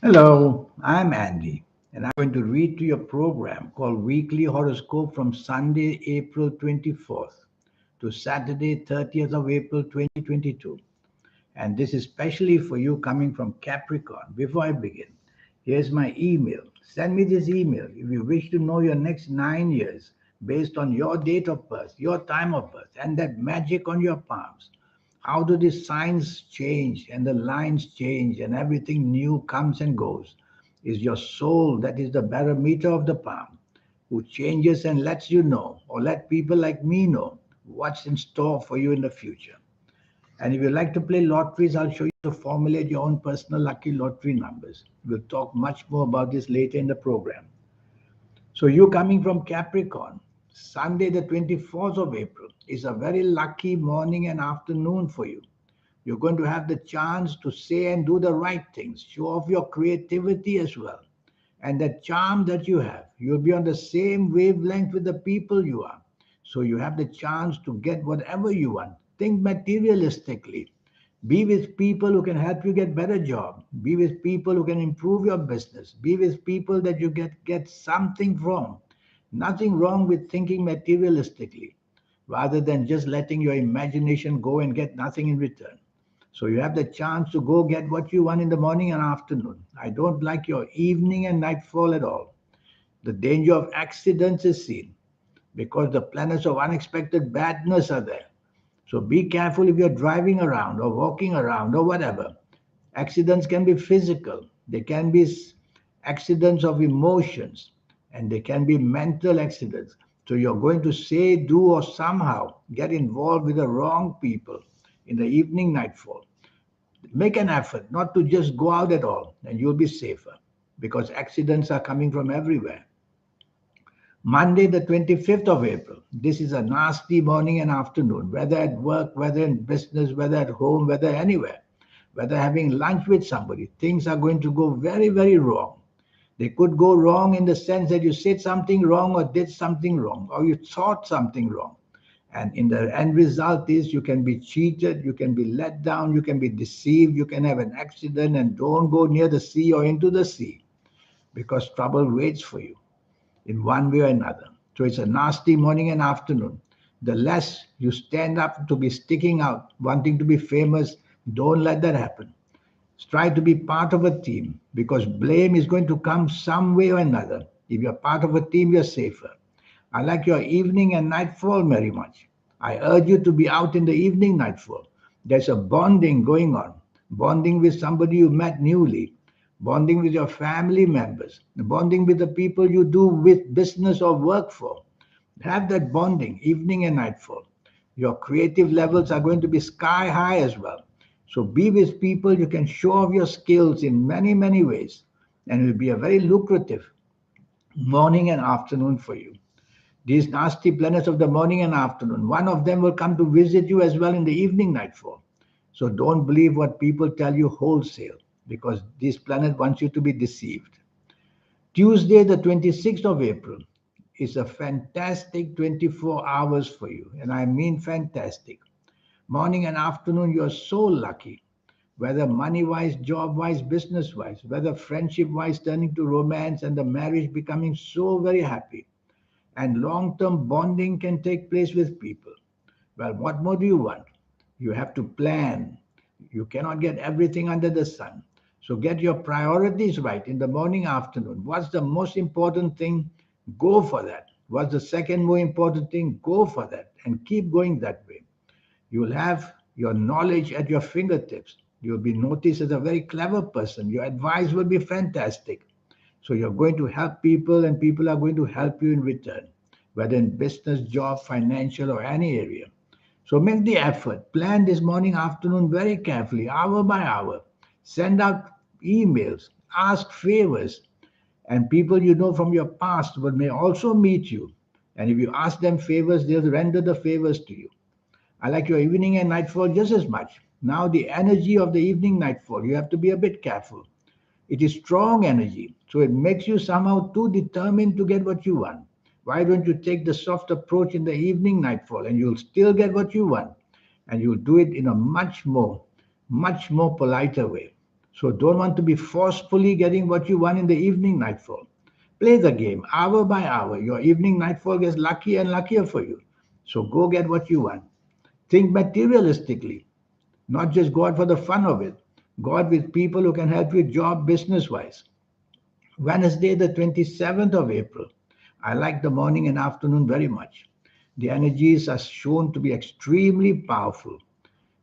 Hello, I'm Andy, and I'm going to read to your program called Weekly Horoscope from Sunday, April 24th to Saturday, 30th of April 2022. And this is specially for you coming from Capricorn. Before I begin, here's my email. Send me this email if you wish to know your next 9 years based on your date of birth, your time of birth, and that magic on your palms. How do the signs change and the lines change and everything new comes and goes? Is your soul that is the barometer of the palm, who changes and lets you know, or let people like me know what's in store for you in the future. And if you like to play lotteries, I'll show you to formulate your own personal lucky lottery numbers. We'll talk much more about this later in the program. So, you coming from Capricorn, Sunday, the 24th of April, is a very lucky morning and afternoon for you. You're going to have the chance to say and do the right things, show off your creativity as well. And that charm that you have, you'll be on the same wavelength with the people you are. So you have the chance to get whatever you want. Think materialistically. Be with people who can help you get better job. Be with people who can improve your business. Be with people that you get something from. Nothing wrong with thinking materialistically rather than just letting your imagination go and get nothing in return. So you have the chance to go get what you want in the morning and afternoon. I don't like your evening and nightfall at all. The danger of accidents is seen because the planets of unexpected badness are there. So be careful if you're driving around or walking around or whatever. Accidents can be physical, they can be accidents of emotions, and they can be mental accidents. So you're going to say, do, or somehow get involved with the wrong people in the evening nightfall. Make an effort not to just go out at all, and you'll be safer because accidents are coming from everywhere. Monday, the 25th of April. This is a nasty morning and afternoon, whether at work, whether in business, whether at home, whether anywhere, whether having lunch with somebody. Things are going to go very, very wrong. They could go wrong in the sense that you said something wrong or did something wrong or you thought something wrong. And in the end result is you can be cheated, you can be let down, you can be deceived, you can have an accident, and don't go near the sea or into the sea because trouble waits for you in one way or another. So it's a nasty morning and afternoon. The less you stand up to be sticking out, wanting to be famous, don't let that happen. Try to be part of a team because blame is going to come some way or another. If you're part of a team, you're safer. I like your evening and nightfall very much. I urge you to be out in the evening nightfall. There's a bonding going on, bonding with somebody you met newly, bonding with your family members, bonding with the people you do with business or work for. Have that bonding evening and nightfall. Your creative levels are going to be sky high as well. So be with people you can show off your skills in many, many ways. And it will be a very lucrative morning and afternoon for you. These nasty planets of the morning and afternoon, one of them will come to visit you as well in the evening nightfall. So don't believe what people tell you wholesale because this planet wants you to be deceived. Tuesday, the 26th of April, is a fantastic 24 hours for you. And I mean fantastic. Morning and afternoon, you're so lucky. Whether money wise, job wise, business wise, whether friendship wise, turning to romance and the marriage becoming so very happy. And long term bonding can take place with people. Well, what more do you want? You have to plan. You cannot get everything under the sun. So get your priorities right in the morning, afternoon. What's the most important thing? Go for that. What's the second more important thing? Go for that and keep going that way. You will have your knowledge at your fingertips. You'll be noticed as a very clever person. Your advice will be fantastic. So you're going to help people and people are going to help you in return, whether in business, job, financial, or any area. So make the effort. Plan this morning, afternoon very carefully, hour by hour. Send out emails, ask favors, and people you know from your past but may also meet you. And if you ask them favors, they'll render the favors to you. I like your evening and nightfall just as much. Now, the energy of the evening nightfall, you have to be a bit careful. It is strong energy, so it makes you somehow too determined to get what you want. Why don't you take the soft approach in the evening nightfall and you'll still get what you want? And you'll do it in a much more politer way. So don't want to be forcefully getting what you want in the evening nightfall. Play the game hour by hour. Your evening nightfall gets luckier and luckier for you. So go get what you want. Think materialistically, not just go out for the fun of it. Go out with people who can help you job business wise. Wednesday, the 27th of April. I like the morning and afternoon very much. The energies are shown to be extremely powerful.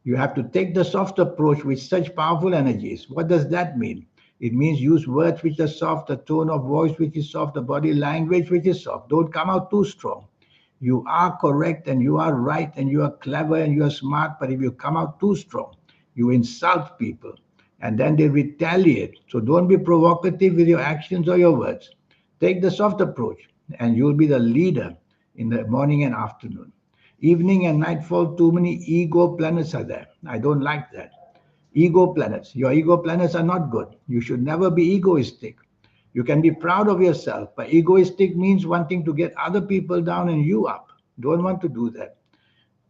You have to take the soft approach with such powerful energies. What does that mean? It means use words which are soft, a tone of voice which is soft, a body language which is soft. Don't come out too strong. You are correct and you are right and you are clever and you are smart, but if you come out too strong, you insult people and then they retaliate. So don't be provocative with your actions or your words. Take the soft approach and you'll be the leader in the morning and afternoon. Evening and nightfall, too many ego planets are there. I don't like that. Ego planets. Your ego planets are not good. You should never be egoistic. You can be proud of yourself, but egoistic means wanting to get other people down and you up. Don't want to do that.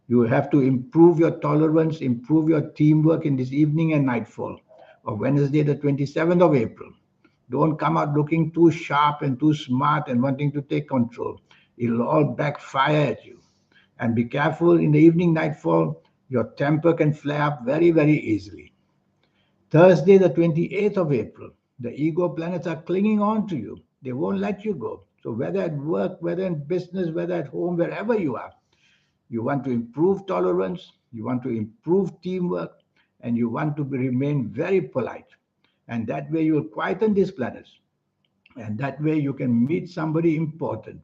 You have to improve your tolerance, improve your teamwork in this evening and nightfall of Wednesday, the 27th of April. Don't come out looking too sharp and too smart and wanting to take control. It'll all backfire at you. And be careful in the evening nightfall, your temper can flare up very, very easily. Thursday, the 28th of April, the ego planets are clinging on to you. They won't let you go. So, whether at work, whether in business, whether at home, wherever you are, you want to improve tolerance, you want to improve teamwork, and you want to remain very polite. And that way, you will quieten these planets. And that way, you can meet somebody important.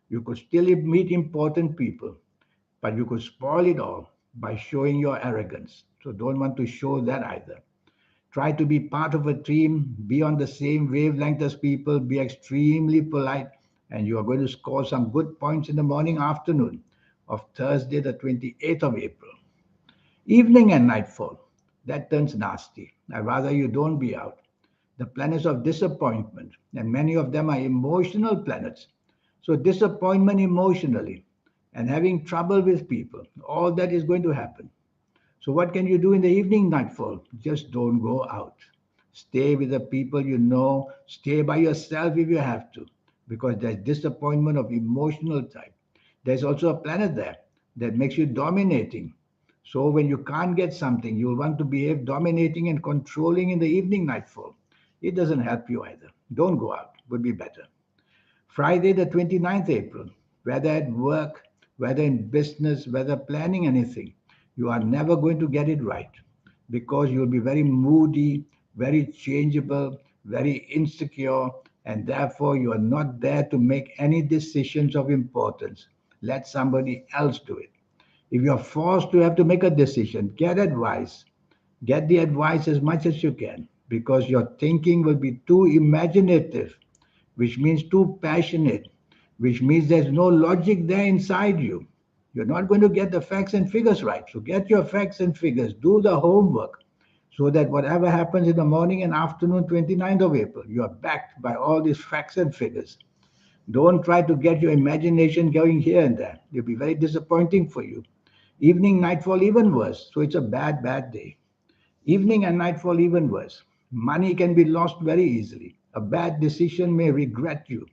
You could still meet important people, but you could spoil it all by showing your arrogance. So don't want to show that either. Try to be part of a team, be on the same wavelength as people, be extremely polite, and you are going to score some good points in the morning, afternoon of Thursday, the 28th of April. Evening and nightfall, that turns nasty. I rather you don't be out. The planets of disappointment, and many of them are emotional planets. So, disappointment emotionally and having trouble with people, all that is going to happen. So, what can you do in the evening nightfall? Just don't go out. Stay with the people you know, stay by yourself if you have to, because there's disappointment of emotional type. There's also a planet there that makes you dominating. So, when you can't get something, you'll want to behave dominating and controlling in the evening nightfall. It doesn't help you either. Don't go out, would be better. Friday, the 29th April, whether at work, whether in business, whether planning anything, you are never going to get it right because you'll be very moody, very changeable, very insecure, and therefore you are not there to make any decisions of importance. Let somebody else do it. If you're forced to have to make a decision, get advice. Get the advice as much as you can because your thinking will be too imaginative, which means too passionate, which means there's no logic there inside you. You're not going to get the facts and figures right. So get your facts and figures, do the homework so that whatever happens in the morning and afternoon, 29th of April, you are backed by all these facts and figures. Don't try to get your imagination going here and there. It'll be very disappointing for you. Evening, nightfall, even worse. So it's a bad, bad day. Evening and nightfall, even worse. Money can be lost very easily. A bad decision may regret you,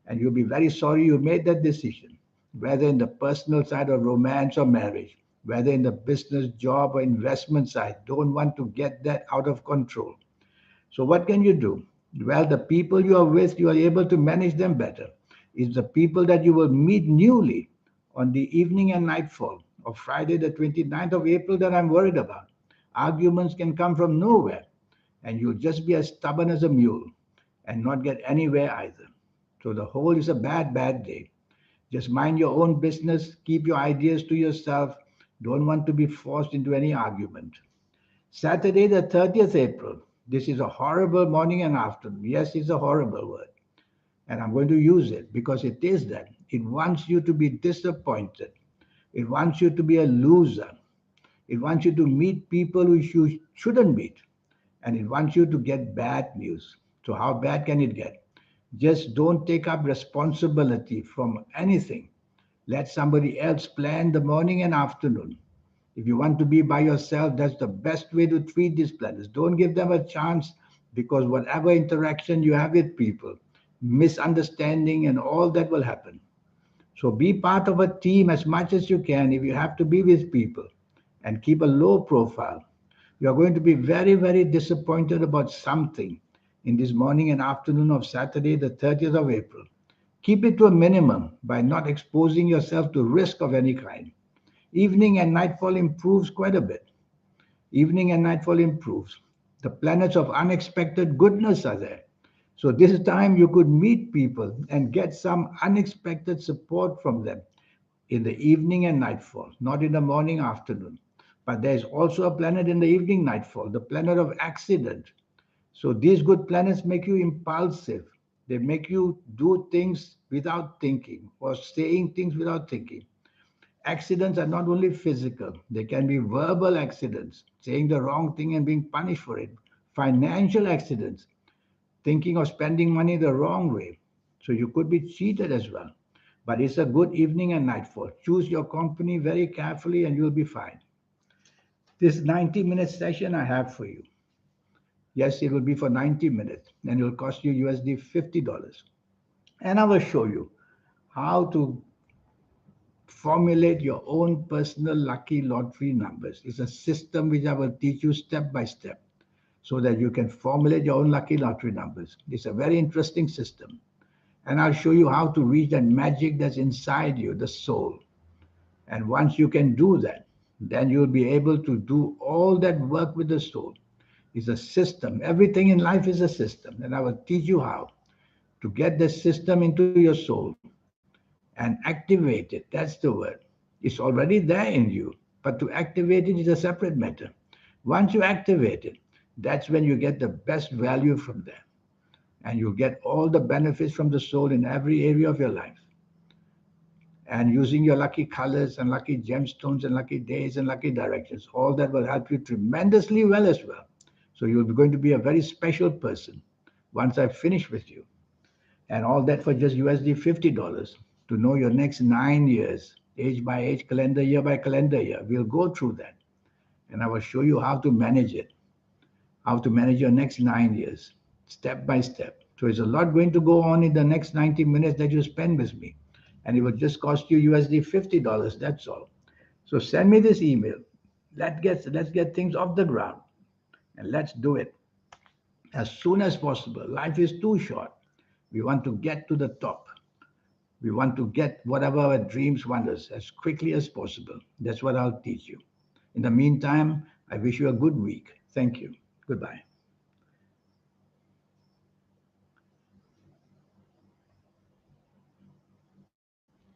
and you'll be very sorry you made that decision, whether in the personal side of romance or marriage, whether in the business, job, or investment side. Don't want to get that out of control. So, what can you do? Well, the people you are with, you are able to manage them better. It's the people that you will meet newly on the evening and nightfall of Friday, the 29th of April, that I'm worried about. Arguments can come from nowhere, and you'll just be as stubborn as a mule and not get anywhere either. So, the whole is a bad, bad day. Just mind your own business, keep your ideas to yourself. Don't want to be forced into any argument. Saturday, the 30th April. This is a horrible morning and afternoon. Yes, it's a horrible word. And I'm going to use it because it is that. It wants you to be disappointed. It wants you to be a loser. It wants you to meet people who you shouldn't meet. And it wants you to get bad news. So, how bad can it get? Just don't take up responsibility from anything. Let somebody else plan the morning and afternoon. If you want to be by yourself, that's the best way to treat these planets. Don't give them a chance, because whatever interaction you have with people, misunderstanding and all that will happen. So be part of a team as much as you can if you have to be with people, and keep a low profile. You are going to be very, very disappointed about something in this morning and afternoon of Saturday, the 30th of April. Keep it to a minimum by not exposing yourself to risk of any kind. Evening and nightfall improves quite a bit. Evening and nightfall improves. The planets of unexpected goodness are there. So this time you could meet people and get some unexpected support from them in the evening and nightfall, not in the morning, afternoon. But there is also a planet in the evening nightfall, the planet of accident. So these good planets make you impulsive. They make you do things without thinking, or saying things without thinking. Accidents are not only physical, they can be verbal accidents, saying the wrong thing and being punished for it. Financial accidents, thinking of spending money the wrong way. So you could be cheated as well. But it's a good evening and nightfall. Choose your company very carefully and you'll be fine. This 90-minute session I have for you. Yes, it will be for 90 minutes and it will cost you USD $50. And I will show you how to formulate your own personal lucky lottery numbers. It's a system which I will teach you step by step so that you can formulate your own lucky lottery numbers. It's a very interesting system. And I'll show you how to reach that magic that's inside you, the soul. And once you can do that, then you'll be able to do all that work with the soul. It's a system. Everything in life is a system. And I will teach you how to get the system into your soul and activate it. That's the word. It's already there in you. But to activate it is a separate matter. Once you activate it, that's when you get the best value from there. And you get all the benefits from the soul in every area of your life. And using your lucky colors and lucky gemstones and lucky days and lucky directions, all that will help you tremendously well as well. So you're going to be a very special person once I finish with you. And all that for just USD $50 to know your next 9 years, age by age, calendar year by calendar year. We'll go through that. And I will show you how to manage it, how to manage your next 9 years, step by step. So it's a lot going to go on in the next 90 minutes that you spend with me. And it will just cost you USD $50. That's all. So send me this email. Let's get things off the ground and let's do it as soon as possible. Life is too short. We want to get to the top. We want to get whatever our dreams want us as quickly as possible. That's what I'll teach you. In the meantime, I wish you a good week. Thank you. Goodbye.